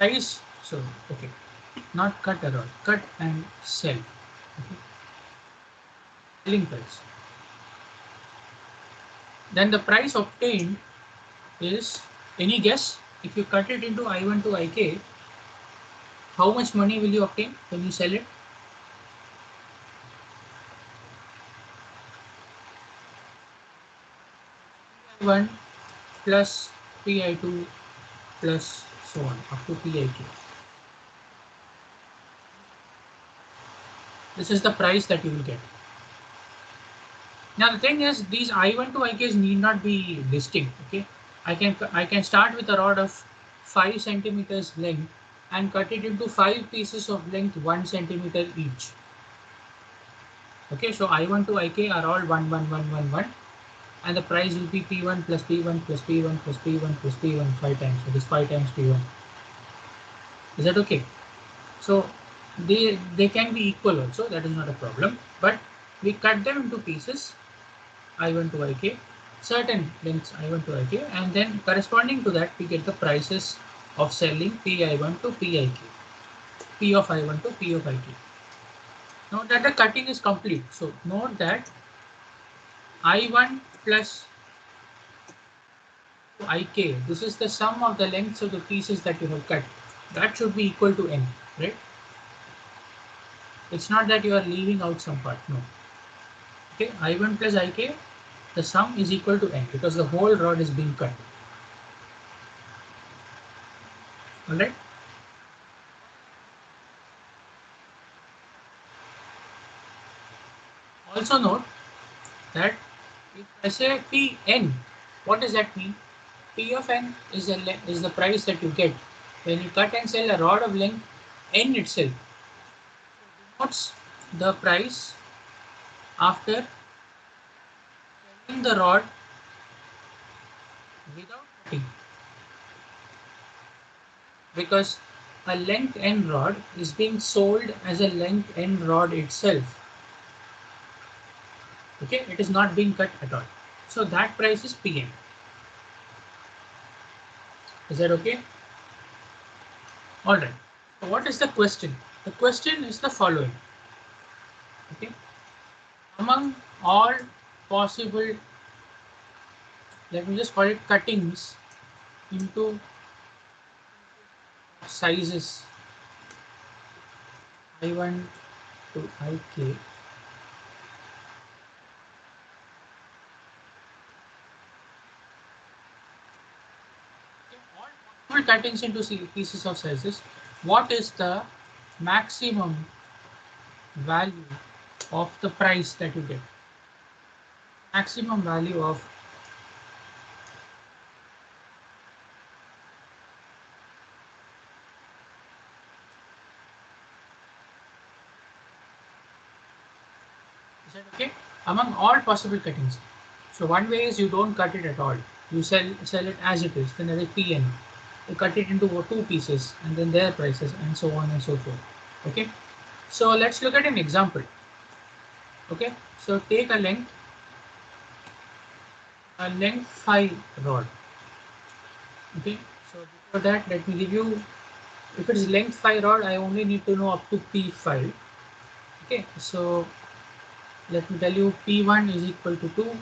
price. So okay, not cut at all. Cut and sell. Okay. Selling price. Then the price obtained is, any guess? If you cut it into I1 to IK, how much money will you obtain when you sell it? I1 plus PI2 plus so on up to PIK. This is the price that you will get. Now the thing is, these I1 to IKs need not be distinct. Okay, I can start with a rod of 5 centimeters length and cut it into 5 pieces of length 1 centimeter each. Okay, so I1 to IK are all 1 1 1 1 1, and the price will be P1 plus P1 plus P1 plus P1 plus P1 5 times. So this 5 times P1. Is that okay? So they can be equal also. That is not a problem. But we cut them into pieces I1 to IK, certain lengths I1 to IK, and then corresponding to that we get the prices of selling PI1 to PIK, P of I1 to P of IK. Note that the cutting is complete. So note that I1 plus IK, this is the sum of the lengths of the pieces that you have cut. That should be equal to N, right? It's not that you are leaving out some part, no. Okay, I1 plus IK, the sum is equal to N because the whole rod is being cut. Alright? Also note that if I say Pn, what does that mean? P of n is the price that you get when you cut and sell a rod of length n itself. What's the price after selling the rod without cutting? Because a length n rod is being sold as a length n rod itself. Okay, it is not being cut at all. So that price is Pn. Is that okay? All right. So what is the question? The question is the following. Okay. Among all possible, let me just call it cuttings into sizes I1 to IK. All possible cuttings into pieces of sizes. What is the maximum value of the price that you get? Maximum value of is that okay? Among all possible cuttings. So one way is you don't cut it at all. You sell it as it is. Then there is PN. You cut it into 2 pieces and then their prices and so on and so forth. Okay. So let's look at an example. Okay. So take a length 5 rod. Okay. So before that, let me give you, if it is length 5 rod, I only need to know up to P5. Okay. So let me tell you, P1 is equal to 2,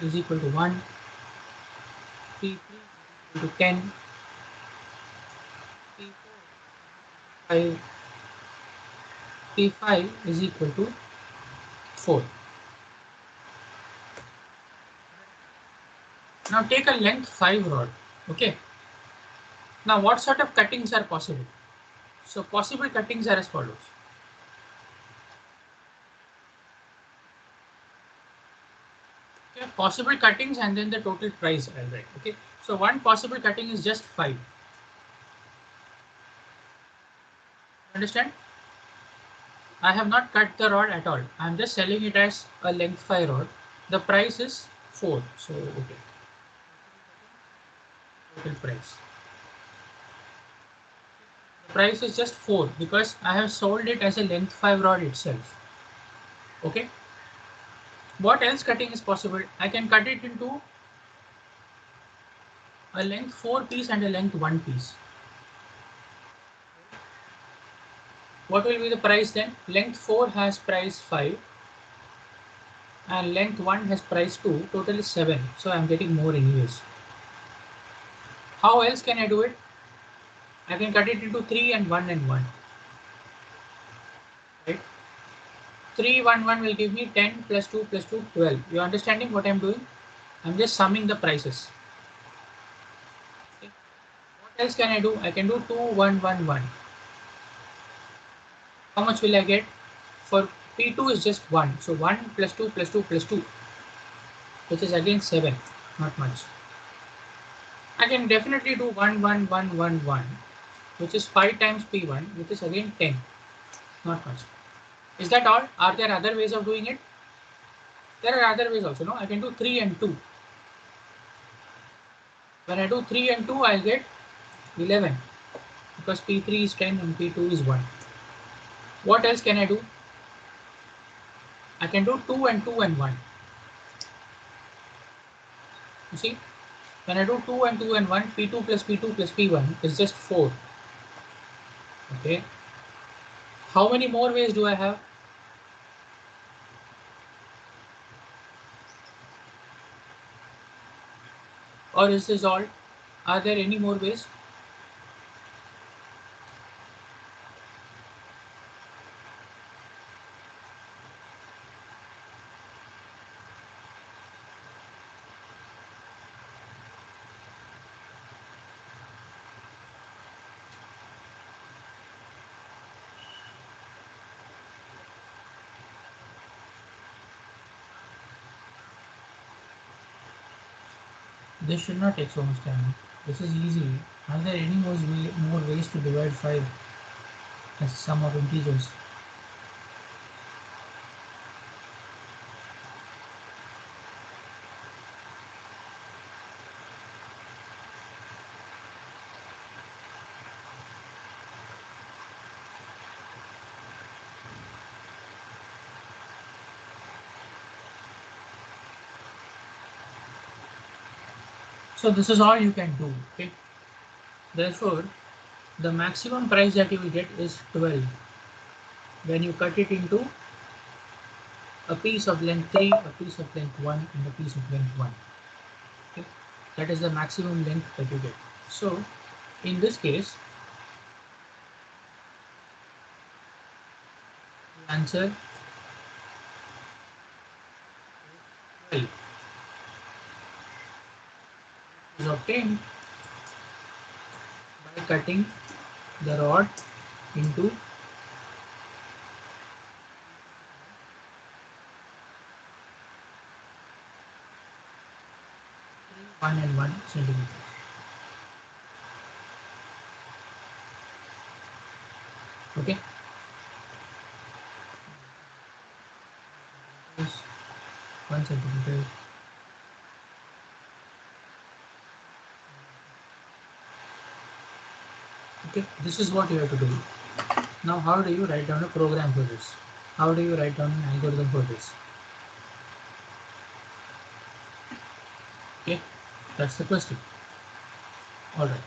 is equal to 1, P3 is equal to 10, P4 P5 is equal to 4. Now take a length 5 rod. Okay. Now what sort of cuttings are possible? So possible cuttings are as follows. Okay, possible cuttings and then the total price I'll write. Okay. So one possible cutting is just 5. Understand? I have not cut the rod at all. I'm just selling it as a length 5 rod. The price is 4. So okay. Total price. The price is just 4 because I have sold it as a length 5 rod itself. Okay. What else cutting is possible? I can cut it into a length 4 piece and a length 1 piece. What will be the price then? Length 4 has price 5 and length 1 has price 2, total is 7. So I'm getting more anyways. How else can I do it? I can cut it into 3 and 1 and 1. Right? 3, 1, 1 will give me 10 plus 2 plus 2, 12. You understanding what I'm doing? I'm just summing the prices. Okay. What else can I do? I can do 2, 1, 1, 1. How much will I get? For P2 is just 1. So 1 plus 2 plus 2 plus 2, which is again 7. Not much. I can definitely do 1, 1, 1, 1, 1, which is 5 times P1, which is again 10. Not much. Is that all? Are there other ways of doing it? There are other ways also. No, I can do 3 and 2. When I do 3 and 2, I'll get 11 because P3 is 10 and P2 is 1. What else can I do? I can do 2 and 2 and 1. You see, when I do 2 and 2 and 1, P2 plus P2 plus P1 is just 4. Okay. How many more ways do I have? Or is this all? Are there any more ways? This should not take so much time. This is easy. Are there any more ways to divide 5 as sum of integers? So this is all you can do. Okay. Therefore, the maximum price that you will get is 12 when you cut it into a piece of length 3, a piece of length 1, and a piece of length 1. Okay. That is the maximum length that you get. So in this case, the answer 12 is obtained by cutting the rod into 1 and 1 centimeters. Okay. 1 centimeter. Okay, this is what you have to do. Now, how do you write down a program for this? How do you write down an algorithm for this? Okay, that's the question. All right.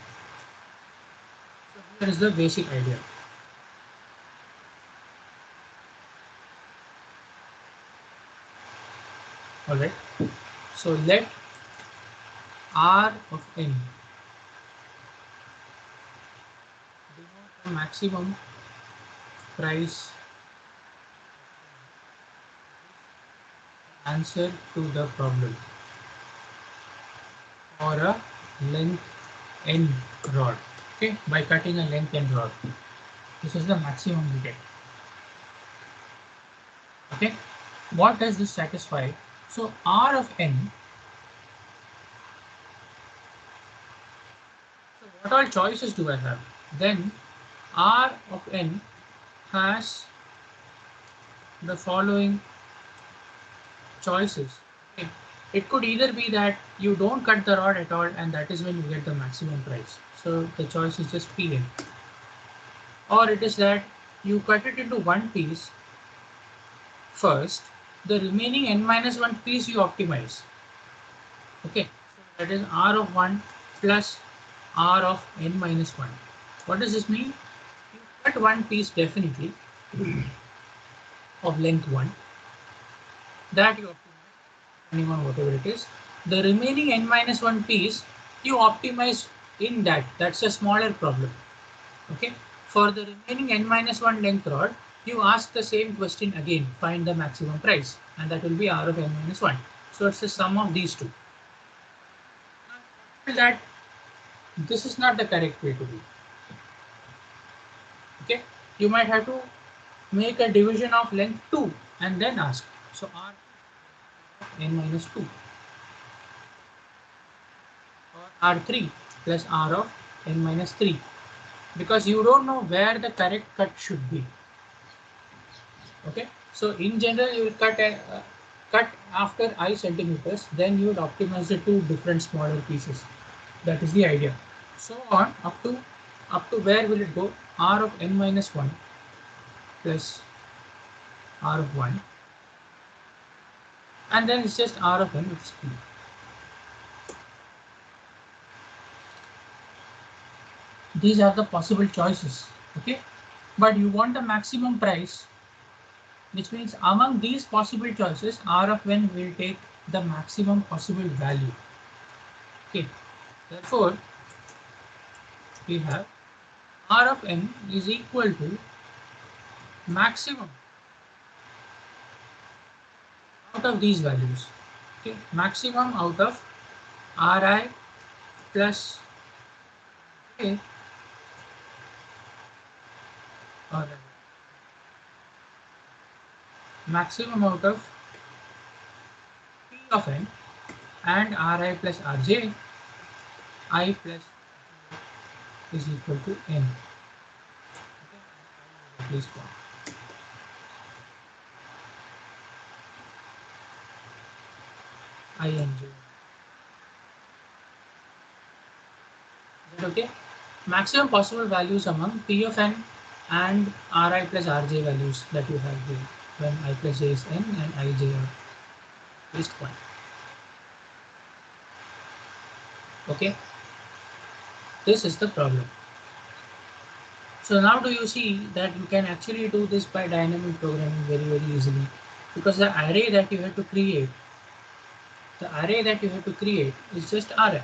So here is the basic idea. All right. So let R of n denote the maximum price answer to the problem or a length n rod. Okay, by cutting a length n rod. This is the maximum we get. Okay, what does this satisfy? So R of n. So what all choices do I have? Then R of n has the following choices. Okay. It could either be that you don't cut the rod at all and that is when you get the maximum price. So the choice is just Pn. Or it is that you cut it into one piece first, the remaining n minus 1 piece you optimize. Okay, so that is R of 1 plus r of n minus 1. What does this mean? You cut one piece definitely of length 1 that you optimize depending on whatever it is. The remaining n minus 1 piece you optimize in that. That's a smaller problem. Okay. For the remaining n minus 1 length rod, you ask the same question again, find the maximum price, and that will be r of n minus 1. So it's the sum of these two. That this is not the correct way to do. Okay, you might have to make a division of length 2 and then ask. So r n minus 2 or r3 plus r of n minus 3, because you don't know where the correct cut should be. Okay, so in general you will cut after I centimeters, then you would optimize the two different smaller pieces. That is the idea. So on up to where will it go? R of n minus 1 plus r of 1, and then it's just r of n, which is 3. These are the possible choices. Okay, but you want the maximum price, which means among these possible choices, r of n will take the maximum possible value. Okay, therefore we have r of n is equal to maximum out of these values. Okay, maximum out of ri plus a, or maximum out of p of n and ri plus rj, I plus is equal to n. Okay, please go. I n j. Is that okay? Maximum possible values among p of n and ri plus rj values that you have here, when I plus j is n and ij are least point. Okay, this is the problem. So now do you see that you can actually do this by dynamic programming very easily, because the array that you have to create, is just Rn.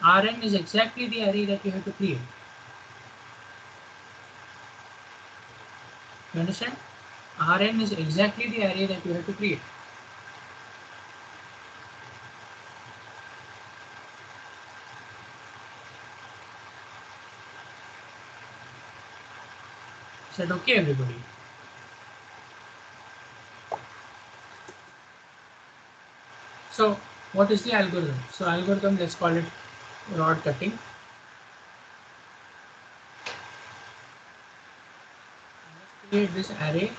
Rn is exactly the array that you have to create. You understand? Rn is exactly the array that you have to create. Is that okay, everybody? So what is the algorithm? So algorithm, let's call it rod cutting. Let's create this array.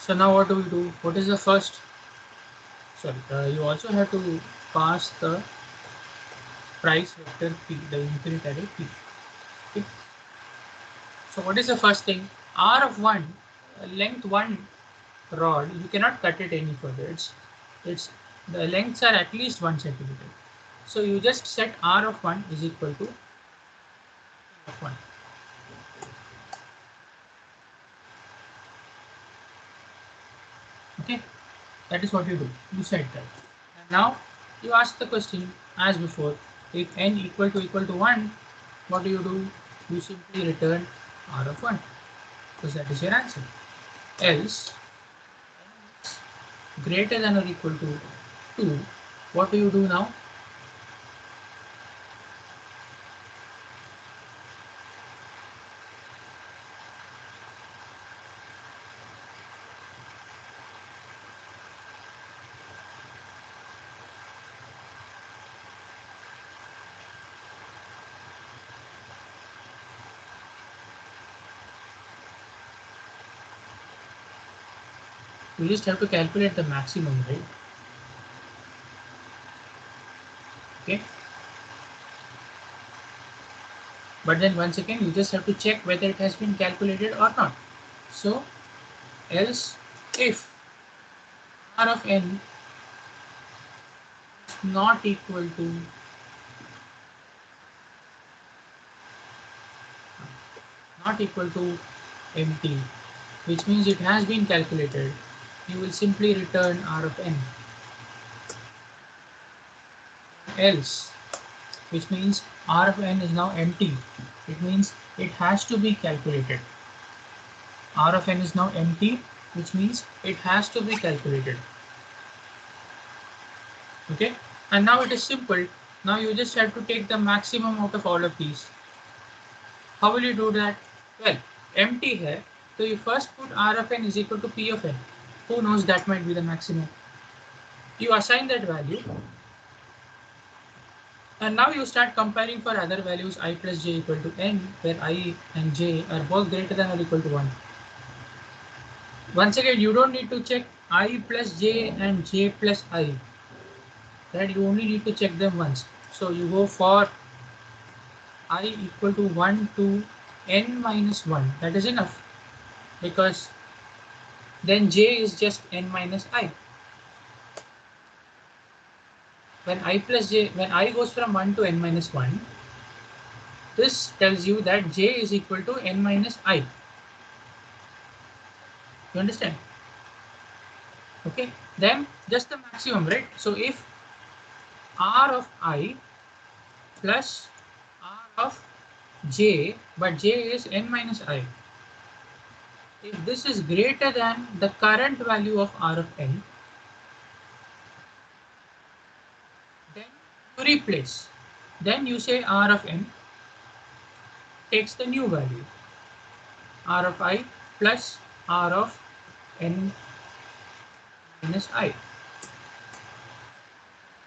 So now what do we do? What is the first? Sorry, you also have to pass the price vector p, the infinite array p. Okay. So what is the first thing? R of 1, length 1 rod, you cannot cut it any further. It's the lengths are at least 1 centimeter. So you just set R of 1 is equal to of 1. Okay, that is what you do. You set that. And now you ask the question as before. If n equal to 1, what do? You simply return R of 1, because that is your answer. Else, greater than or equal to 2, what do you do now? You just have to calculate the maximum, right? Okay. But then once again, you just have to check whether it has been calculated or not. So else if r of n is not equal to empty, which means it has been calculated, you will simply return r of n. Else, which means r of n is now empty, it means it has to be calculated. R of n is now empty, which means it has to be calculated. Okay, and now it is simple. Now you just have to take the maximum out of all of these. How will you do that? Well, empty here, so you first put r of n is equal to p of n. Who knows, that might be the maximum. You assign that value, and now you start comparing for other values I plus j equal to n, where I and j are both greater than or equal to 1. Once again, you don't need to check I plus j and j plus I. That you only need to check them once. So you go for I equal to 1 to n minus 1. That is enough, because then j is just n minus I. When I plus j, when I goes from 1 to n minus 1, this tells you that j is equal to n minus I. You understand? Okay, then just the maximum, right? So if r of I plus r of j, but j is n minus I. If this is greater than the current value of r of n, then you replace. Then you say r of n takes the new value, r of I plus r of n minus I.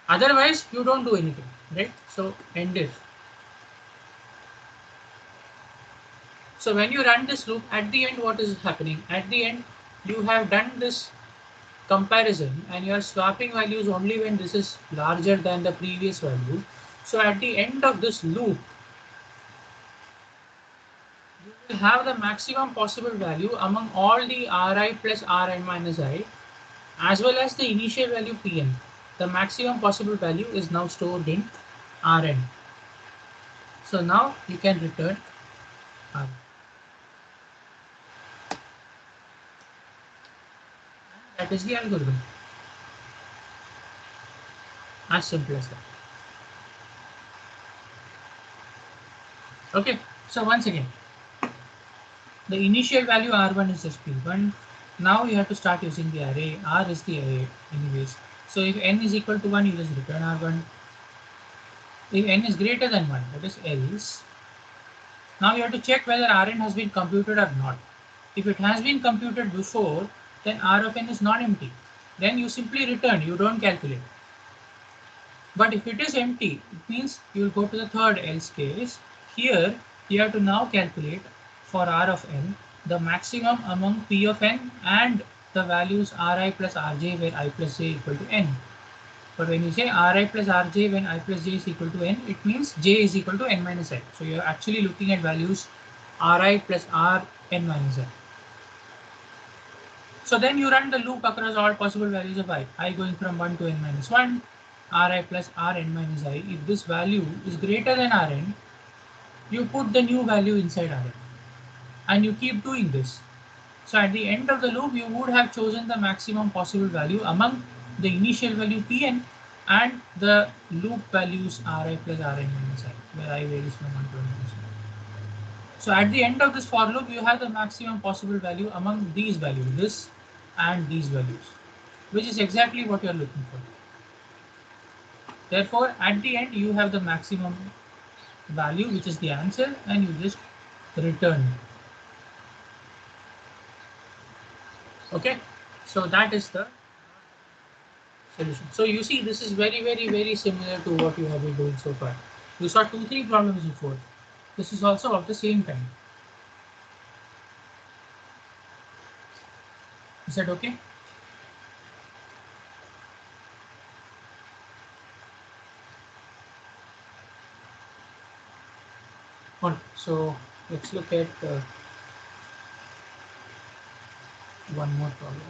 Otherwise, you don't do anything, right? So end if. So when you run this loop, at the end, what is happening? At the end, you have done this comparison and you are swapping values only when this is larger than the previous value. So at the end of this loop, you will have the maximum possible value among all the Ri plus Rn minus I, as well as the initial value Pn. The maximum possible value is now stored in Rn. So now you can return Rn. That is the algorithm. As simple as that. Okay, so once again, the initial value R1 is just P1. Now you have to start using the array. R is the array anyways. So if n is equal to 1, you just return R1. If n is greater than 1, that is else. Now you have to check whether Rn has been computed or not. If it has been computed before, then R of n is not empty. Then you simply return, you don't calculate. But if it is empty, it means you will go to the third else case. Here, you have to now calculate for R of n the maximum among P of n and the values Ri plus Rj where I plus j equal to n. But when you say Ri plus Rj when I plus j is equal to n, it means j is equal to n minus n. So you're actually looking at values Ri plus R n minus n. So then you run the loop across all possible values of I going from 1 to n minus 1, Ri plus Rn minus I. If this value is greater than Rn, you put the new value inside Rn. And you keep doing this. So at the end of the loop, you would have chosen the maximum possible value among the initial value Pn and the loop values Ri plus Rn minus I, where I varies from 1 to n minus 1. So at the end of this for loop, you have the maximum possible value among these values, this and these values, which is exactly what you are looking for. Therefore, at the end, you have the maximum value, which is the answer, and you just return it. Okay, so that is the solution. So you see, this is very similar to what you have been doing so far. You saw 2-3 problems before. This is also of the same kind. Is that okay? Alright, so let's look at one more problem.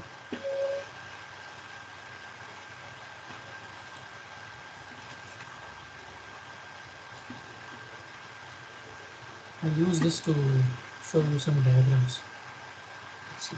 I'll use this to show you some diagrams. Let's see.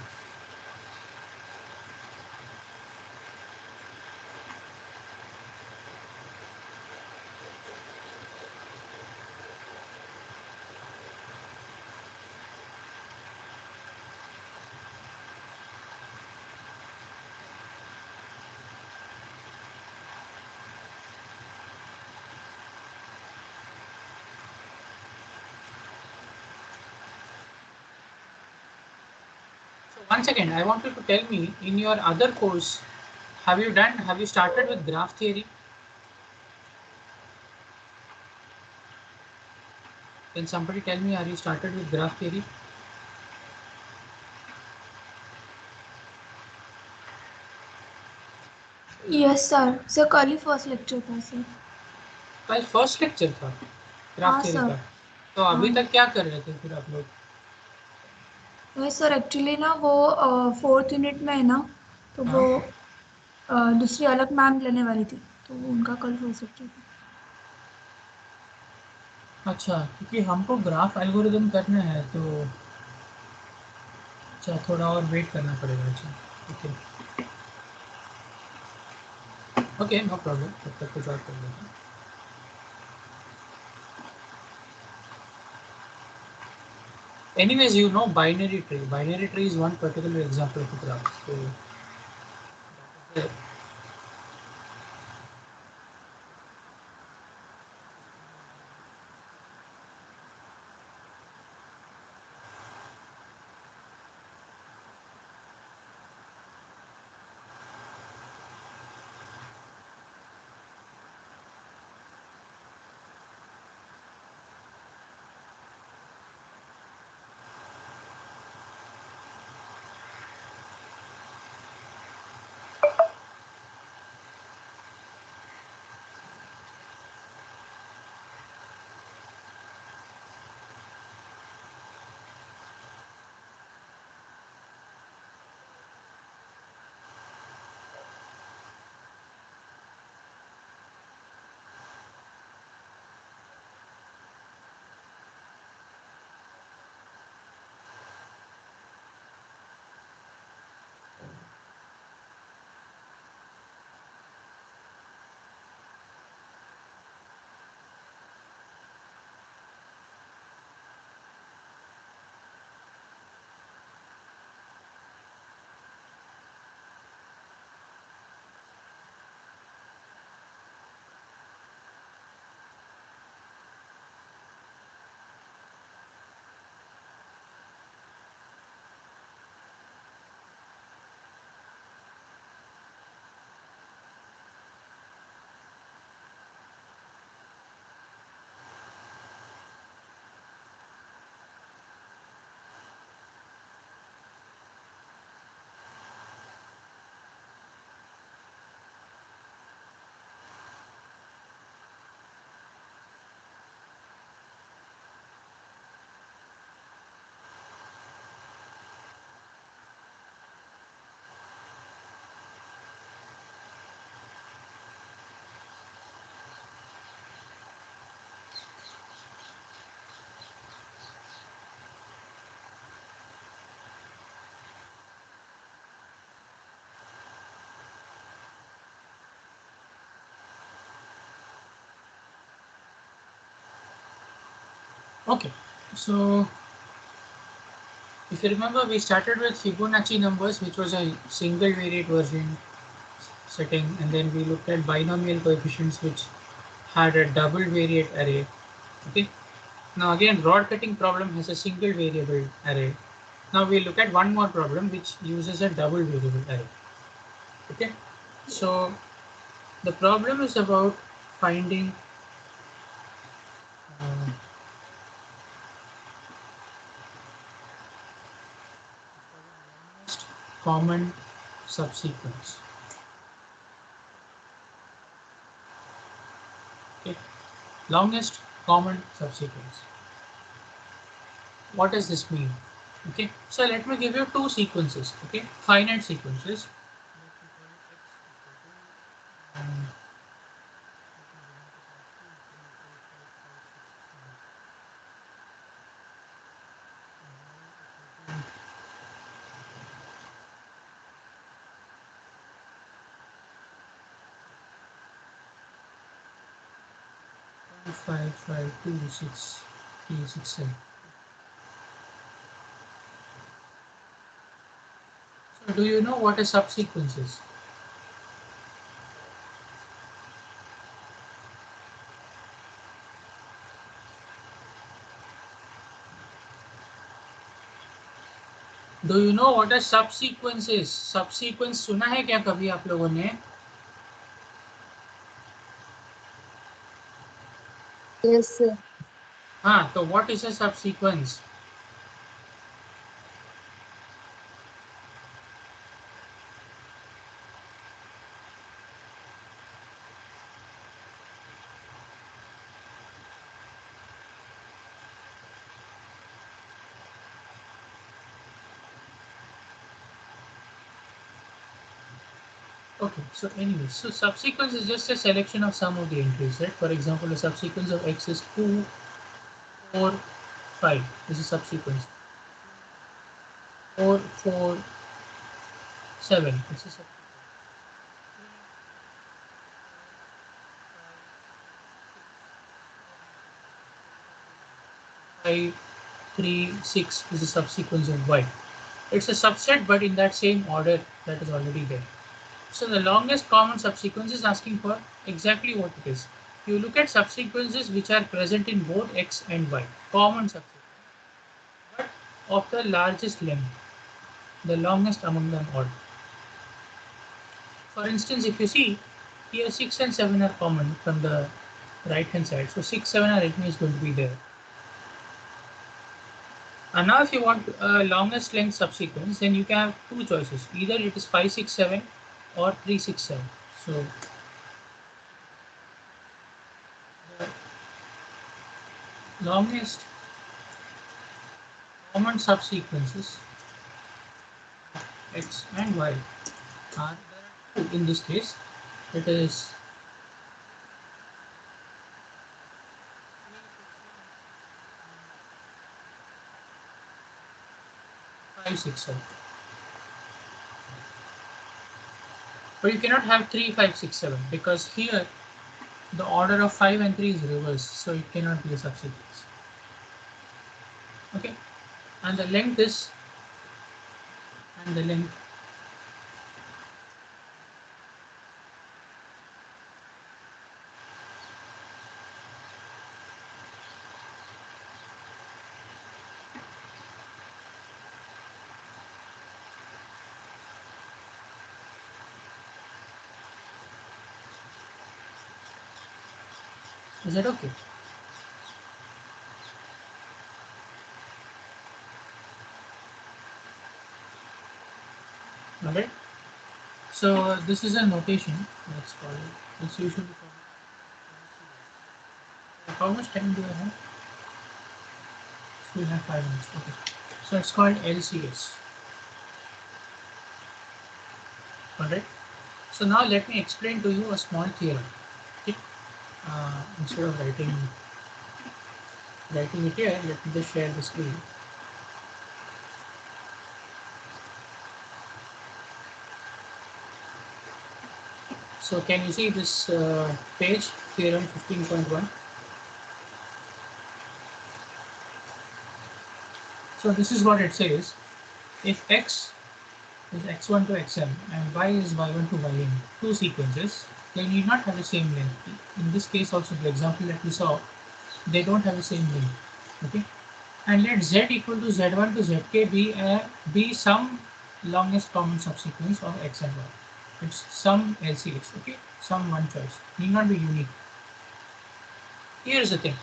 So once again, I want you to tell me in your other course, have you started with graph theory? Can somebody tell me, are you started with graph theory? Yes sir sir कल ही first lecture था sir. कल first lecture था graph हाँ theory sir. का. तो अभी हाँ तक क्या कर रहे थे फिर आप लोग? वही सर एक्चुअली ना वो 4th यूनिट में है ना, तो वो हाँ, दूसरी अलग मैम लेने वाली थी, तो वो उनका कल फर्स्ट लेक्चर था. अच्छा, क्योंकि हमको ग्राफ एल्गोरिदम करना है तो अच्छा थोड़ा और वेट करना पड़ेगा. अच्छा, ओके ओके, नो प्रॉब्लम, तब तक कुछ और कर लेते हैं. Anyways, you know binary tree. Binary tree is one particular example of a graph. So the- okay. So if you remember, we started with Fibonacci numbers, which was a single variate version setting, and then we looked at binomial coefficients, which had a double variate array. Okay. Now again, rod cutting problem has a single variable array. Now we look at one more problem which uses a double variable array. Okay. So the problem is about finding uh, longest common subsequence. Okay. Longest common subsequence. what does this mean? Okay, so let me give you two sequences, okay, finite sequences. And 5, 5, 2, 6, 3, 6, 7. So do you know what a subsequence is? Do you know what a subsequence is? Subsequence सुना है क्या कभी आप लोगों ने? Yes, sir. हाँ, तो what is a subsequence? Okay, so anyway, so subsequence is just a selection of some of the entries, right? For example, a subsequence of x is 2, 4, 5. This is subsequence. 4, 4, 7. This is subsequence. 5, 3, 6 is a subsequence of y. It's a subset, but in that same order that is already there. So the longest common subsequence is asking for exactly what it is. You look at subsequences which are present in both x and y, common subsequence, but of the largest length, the longest among them all. For instance, if you see here 6 and 7 are common from the right hand side. So 6, 7 or 8 is going to be there. And now if you want a longest length subsequence, then you can have two choices. Either it is 5, 6, 7 or 3, 6, 7. So the longest common subsequences x and y are there are two in this case. It is 5, 6, 7. But you cannot have 3, 5, 6, 7 because here the order of 5 and 3 is reversed, so it cannot be a subsequence. Okay, and the length is and the length is that okay? Alright. So this is a notation. Let's call it. It's usually called. How much time do I have? We have 5 minutes. Okay. So it's called LCS. Alright. So now let me explain to you a small theorem. Okay. Instead of writing it here, let me just share the screen. So can you see this page, theorem 15.1? So this is what it says. If x is x1 to xm and y is y1 to yn, two sequences, they need not have the same length. In this case also, the example that we saw, they don't have the same length. Okay. And let z equal to z1 to zk be some longest common subsequence of x and y. It's some LCS, okay? Some one choice. Need not be unique. Here's the thing.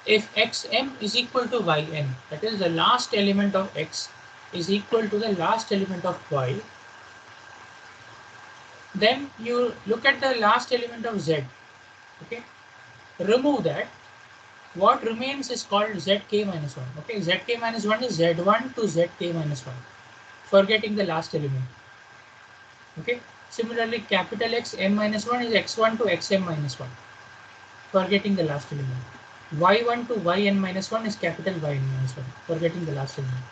If xm is equal to yn, that is the last element of x is equal to the last element of y, then you look at the last element of z, okay? Remove that What remains is called zk minus 1. Okay, zk minus 1 is z1 to zk minus 1, forgetting the last element. Okay, similarly capital X m minus 1 is x1 to xm minus 1, forgetting the last element. Y1 to yn minus 1 is capital Yn minus 1, forgetting the last element.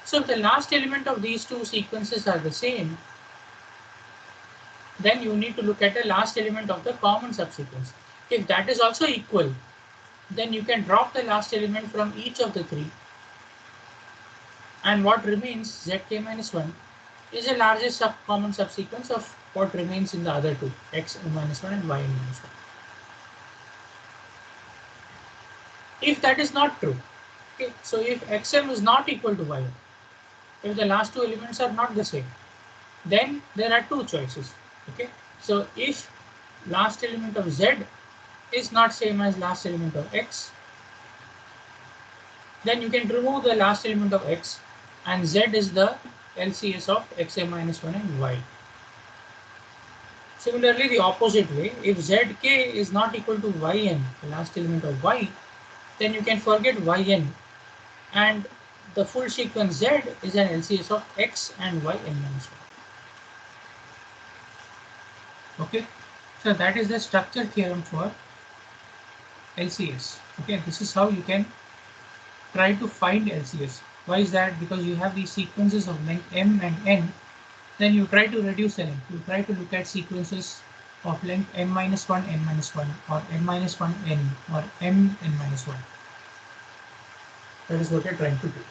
So if the last element of these two sequences are the same, then you need to look at the last element of the common subsequence. If that is also equal, then you can drop the last element from each of the three, and what remains, zk minus 1, is the largest common subsequence of what remains in the other two, xn minus 1 and yn minus 1. If that is not true, okay, so if xm is not equal to yn, if the last two elements are not the same, then there are two choices. Okay, so if last element of z is not same as last element of x, then you can remove the last element of x, and z is the LCS of xm minus 1 and y. Similarly, the opposite way, if zk is not equal to yn, the last element of y, then you can forget yn, and the full sequence z is an LCS of x and yn minus 1. Okay, so that is the structure theorem for LCS. Okay, this is how you can try to find LCS. Why is that? Because you have these sequences of length m and n, then you try to reduce the length. You try to look at sequences of length m minus 1, n minus 1, or m minus 1, n, or m n minus 1. That is what you're trying to do.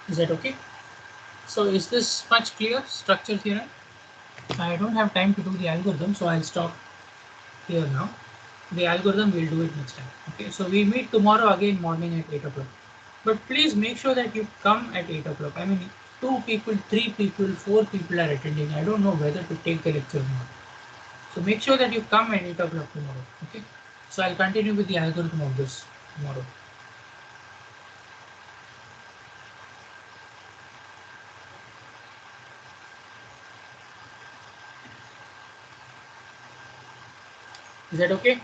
Is that okay? So is this much clear, structure theorem? I don't have time to do the algorithm, so I'll stop here now. The algorithm we'll do it next time. Okay, so we meet tomorrow again morning at 8 o'clock. But please make sure that you come at 8 o'clock. I mean, 2 people, 3 people, 4 people are attending. I don't know whether to take the lecture or not. So make sure that you come at 8 o'clock tomorrow. Okay, so I'll continue with the algorithm of this tomorrow. Is that okay?